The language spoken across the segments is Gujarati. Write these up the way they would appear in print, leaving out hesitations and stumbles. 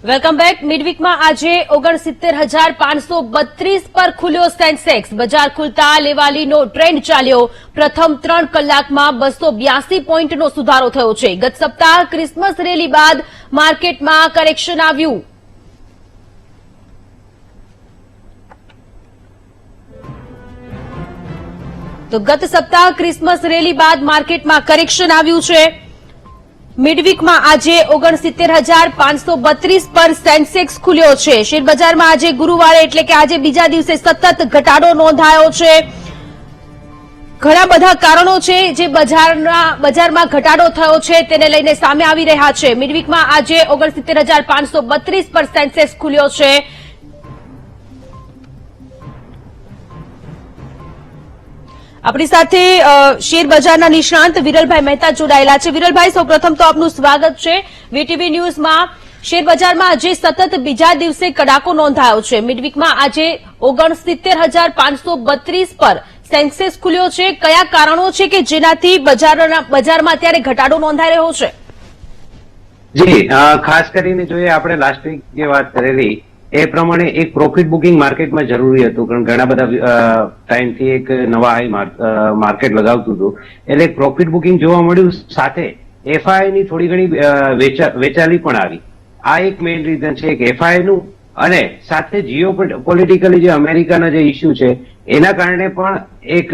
Welcome back. મિડવીકમાં આજે 69,532 પર ખુલ્યો સેન્સેક્સ. બજાર ખુલતા લેવાલીનો ટ્રેન્ડ ચાલ્યો. પ્રથમ 3 કલાકમાં 282 પોઈન્ટનો સુધારો થયો છે. ગત સપ્તાહ ક્રિસમસ રેલી બાદ માર્કેટમાં કરેક્શન આવ્યું. તો ગત સપ્તાહ ક્રિસમસ રેલી બાદ માર્કેટમાં કરેક્શન આવ્યું છે. મિડવીકમાં આજે 69,532 પર સેન્સેક્સ ખુલ્યો છે. શેરબજારમાં આજે ગુરુવારે એટલે કે આજે બીજા દિવસે સતત ઘટાડો નોંધાયો છે. ઘણા બધા કારણો છે જે બજારમાં ઘટાડો થયો છે તેને લઈને સામે આવી રહ્યા છે. મિડવીકમાં આજે 69,532 પર સેન્સેક્સ ખુલ્યો છે. આપણી સાથે શેરબજારના નિષ્ણાંત વિરલભાઈ મહેતા જોડાયેલા છે. વિરલભાઈ, સૌપ્રથમ તો આપનું સ્વાગત છે વીટીવી ન્યૂઝમાં. શેરબજારમાં આજે સતત બીજા દિવસે કડાકો નોંધાયો છે. મિડવીકમાં આજે 69,532 પર સેન્સેક્સ ખુલ્યો છે. કયા કારણો છે કે જેનાથી બજારમાં અત્યારે ઘટાડો નોંધાઈ રહ્યો છે? જી, ખાસ કરીને જોઈએ આપણે લાસ્ટ વીક જે વાત કરેલી એ પ્રમાણે એક પ્રોફિટ બુકિંગ માર્કેટમાં જરૂરી હતું, કારણ ઘણા બધા ટાઈમથી એક નવા હાઈ માર્કેટ લગાવતું હતું, એટલે પ્રોફિટ બુકિંગ જોવા મળ્યું. સાથે એફઆઈ ની થોડી ઘણી વેચાલી પણ આવી. આ એક મેઇન રીઝન છે કે એફઆઈ નું, અને સાથે જીઓ પોલિટિકલી જે અમેરિકાના જે ઇસ્યુ છે એના કારણે પણ એક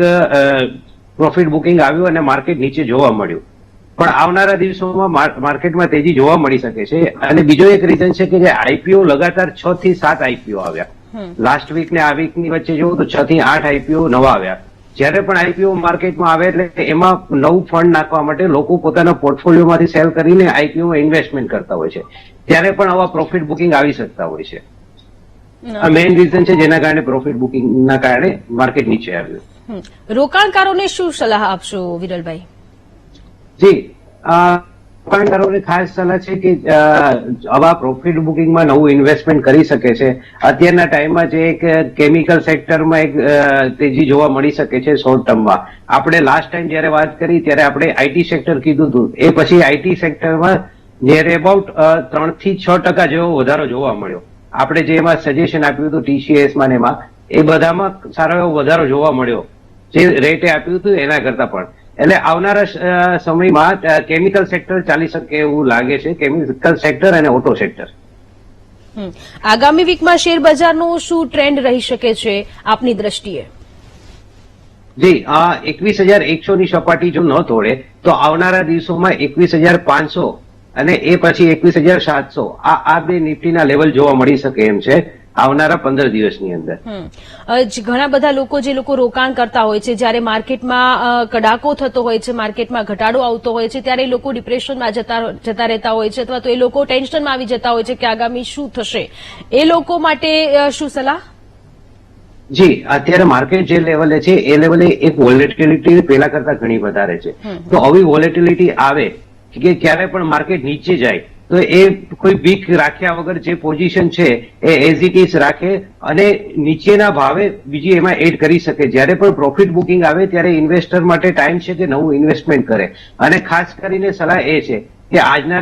પ્રોફિટ બુકિંગ આવ્યું અને માર્કેટ નીચે જોવા મળ્યું. પણ આવનારા દિવસોમાં માર્કેટમાં તેજી જોવા મળી શકે છે. અને બીજો એક રીઝન છે કે જે આઈપીઓ લગાતાર 6 થી 7 આઈપીઓ આવ્યા. લાસ્ટ વીક ને આ વીકની વચ્ચે જોવું તો 6 થી 8 આઈપીઓ નવા આવ્યા. જ્યારે પણ આઈપીઓ માર્કેટમાં આવે એટલે એમાં નવું ફંડ નાખવા માટે લોકો પોતાના પોર્ટફોલિયોમાંથી સેલ કરીને આઈપીઓમાં ઇન્વેસ્ટમેન્ટ કરતા હોય છે. ત્યારે પણ આવા પ્રોફિટ બુકિંગ આવી શકતા હોય છે. આ મેઇન રીઝન છે જેના કારણે પ્રોફિટ બુકિંગના કારણે માર્કેટ નીચે આવ્યું. રોકાણકારોને શું સલાહ આપશો વિરલભાઈ? જી, રોકાણકારોને ખાસ સલાહ છે કે આવા પ્રોફિટ બુકિંગમાં નવું ઇન્વેસ્ટમેન્ટ કરી શકે છે. અત્યારના ટાઈમમાં જે એક કેમિકલ સેક્ટરમાં એક તેજી જોવા મળી શકે છે શોર્ટ ટર્મમાં. આપણે લાસ્ટ ટાઈમ જયારે વાત કરી ત્યારે આપણે આઈટી સેક્ટર કીધું હતું, એ પછી આઈટી સેક્ટરમાં જયારે અબાઉટ 3 થી 6% જેવો વધારો જોવા મળ્યો. આપણે જે એમાં સજેશન આપ્યું હતું ટીસીએસમાં ને એમાં, એ બધામાં સારો એવો વધારો જોવા મળ્યો જે રેટે આપ્યું હતું એના કરતા પણ. એટલે આવનારા સમયમાં કેમિકલ સેક્ટર ચાલી શકે એવું લાગે છે, કેમિકલ સેક્ટર અને ઓટો સેક્ટર. આગામી વીકમાં શેર બજારનો શું ટ્રેન્ડ રહી શકે છે આપની દ્રષ્ટિએ? જી, 21,100 ની સપાટી જો ન તોડે તો આવનારા દિવસોમાં 21,500 અને એ પછી 21,700 આ બે નિફ્ટીના લેવલ જોવા મળી શકે એમ છે આવનારા 15 દિવસની અંદર. ઘણા બધા લોકો જે લોકો રોકાણ કરતા હોય છે, જ્યારે માર્કેટમાં કડાકો થતો હોય છે, માર્કેટમાં ઘટાડો આવતો હોય છે, ત્યારે લોકો ડિપ્રેશનમાં જતા રહેતા હોય છે, અથવા તો એ લોકો ટેન્શનમાં આવી જતા હોય છે કે આગામી શું થશે. એ લોકો માટે શું સલાહ? જી, અત્યારે માર્કેટ જે લેવલે છે એ લેવલે એક વોલેટિલિટી પેલા કરતા ઘણી વધારે છે. તો આવી વોલેટિલિટી આવે કે ક્યારે પણ માર્કેટ નીચે જાય તો એ કોઈ બીક રાખ્યા વગર જે પોઝિશન છે એ એઝ ઇટ ઇઝ રાખે અને નીચેના ભાવે બીજી એમાં એડ કરી શકે. જ્યારે પણ પ્રોફિટ બુકિંગ આવે ત્યારે ઇન્વેસ્ટર માટે ટાઈમ છે કે નવું ઇન્વેસ્ટમેન્ટ કરે. અને ખાસ કરીને સલાહ એ છે કે આજના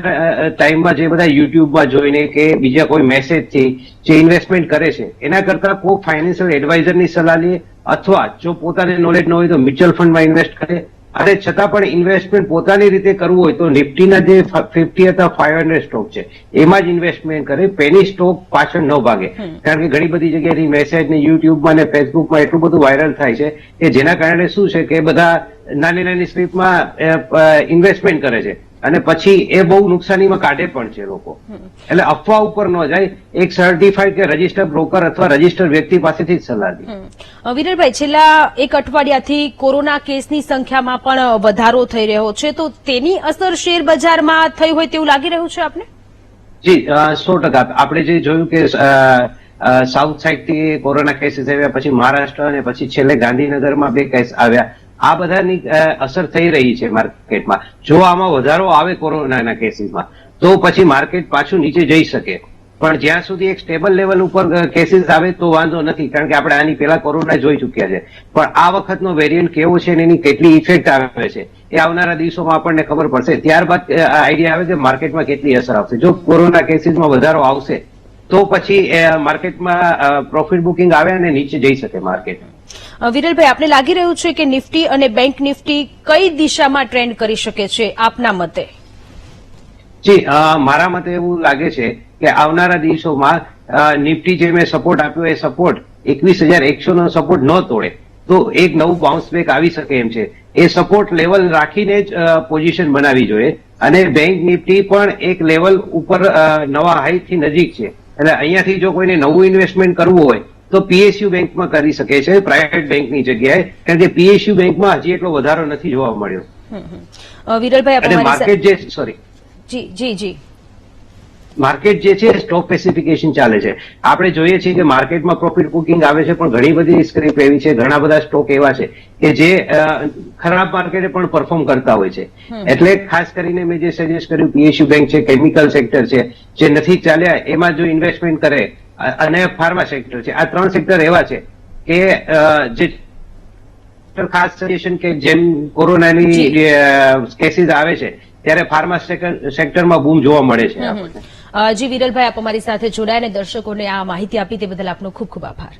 ટાઈમમાં જે બધા યુટ્યુબમાં જોઈને કે બીજા કોઈ મેસેજથી જે ઇન્વેસ્ટમેન્ટ કરે છે એના કરતા કોઈ ફાઇનાન્શિયલ એડવાઇઝરની સલાહ લે, અથવા જો પોતાને નોલેજ ન હોય તો મ્યુચ્યુઅલ ફંડમાં ઇન્વેસ્ટ કરે. અને છતાં પણ ઇન્વેસ્ટમેન્ટ પોતાની રીતે કરવું હોય તો નિફ્ટીના જે 50 અથવા 500 સ્ટોક છે એમાં જ ઇન્વેસ્ટમેન્ટ કરે. પેની સ્ટોક પાછળ ન ભાગે, કારણ કે ઘણી બધી જગ્યાએથી મેસેજ ને યુટ્યુબમાં ને ફેસબુકમાં એટલું બધું વાયરલ થાય છે કે જેના કારણે શું છે કે બધા નાની નાની સ્લીપમાં ઇન્વેસ્ટમેન્ટ કરે છે અને પછી એ બહુ નુકસાનીમાં કાઢે પણ છે લોકો. એટલે અફવા ઉપર ન જાય, એક સર્ટિફાઈડ કે રજીસ્ટર્ડ બ્રોકર અથવા રજીસ્ટર્ડ વ્યક્તિ પાસેથી જ સલાહ લે. વિરલભાઈ, છેલ્લા એક અઠવાડિયાથી કોરોના કેસની સંખ્યામાં પણ વધારો થઈ રહ્યો છે, તો તેની અસર શેર બજારમાં થઈ હોય તેવું લાગી રહ્યું છે આપને? જી, 100%. આપણે જે જોયું કે સાઉથ સાઇડથી કોરોના કેસીસ આવ્યા, પછી મહારાષ્ટ્ર અને પછી છેલ્લે ગાંધીનગરમાં 2 કેસ આવ્યા. આ બધાની અસર થઈ રહી છે માર્કેટમાં. જો આમાં વધારો આવે કોરોનાના કેસીસમાં તો પછી માર્કેટ પાછું નીચે જઈ શકે. પણ જ્યાં સુધી એક સ્ટેબલ લેવલ ઉપર કેસીસ આવે તો વાંધો નથી, કારણ કે આપણે આની પહેલા કોરોના જોઈ ચુક્યા છે. પણ આ વખતનો વેરિયન્ટ કેવો છે અને એની કેટલી ઇફેક્ટ આવે છે એ આવનારા દિવસોમાં આપણને ખબર પડશે. ત્યારબાદ આઈડિયા આવે કે માર્કેટમાં કેટલી અસર આવશે. જો કોરોના કેસીસમાં વધારો આવશે તો પછી માર્કેટમાં પ્રોફિટ બુકિંગ આવે અને નીચે જઈ શકે માર્કેટ. વિરલભાઈ, આપને લાગી રહ્યું છે કે નિફ્ટી અને બેંક નિફ્ટી કઈ દિશામાં ટ્રેન્ડ કરી શકે છે આપના મતે? જી, મારા મતે એવું લાગે છે કે આવનારા દિવસોમાં નિફ્ટી જે મેં સપોર્ટ આપ્યો એ સપોર્ટ 21,100 નો સપોર્ટ ન તોડે તો એક નવું બાઉન્સ બેક આવી શકે એમ છે. એ સપોર્ટ લેવલ રાખીને જ પોઝિશન બનાવવી જોઈએ. અને બેંક નિફ્ટી પણ એક લેવલ ઉપર નવા હાઈથી નજીક છે, એટલે અહીંયાથી જો કોઈને નવું ઇન્વેસ્ટમેન્ટ કરવું હોય તો પીએસયુ બેંકમાં કરી શકે છે પ્રાઇવેટ બેંકની જગ્યાએ, કારણ કે પીએસયુ બેંકમાં હજી એટલો વધારો નથી જોવા મળ્યો. વિરલભાઈ, અને માર્કેટ જે સોરી જી જી જી માર્કેટ જે છે સ્ટોક સ્પેસિફિકેશન ચાલે છે. આપણે જોઈએ છીએ કે માર્કેટમાં પ્રોફિટ બુકિંગ આવે છે, પણ ઘણી બધી સ્ક્રિપ્ટ એવી છે, ઘણા બધા સ્ટોક એવા છે કે જે ખરાબ માર્કેટે પણ પરફોર્મ કરતા હોય છે. એટલે ખાસ કરીને મેં જે સજેસ્ટ કર્યું પીએસયુ બેંક છે, કેમિકલ સેક્ટર છે, જે નથી ચાલ્યા એમાં જો ઇન્વેસ્ટમેન્ટ કરે, અને ફાર્મા સેક્ટર છે. આ 3 સેક્ટર એવા છે કે જે ખાસ સજેશન કે જેમ કોરોનાની કેસીસ આવે છે ત્યારે ફાર્મા સેક્ટરમાં બૂમ જોવા મળે છે. જી વિરલભાઈ, આપ અમારી સાથે જોડાયા અને દર્શકોને આ માહિતી આપી તે બદલ આપનો ખૂબ ખૂબ આભાર.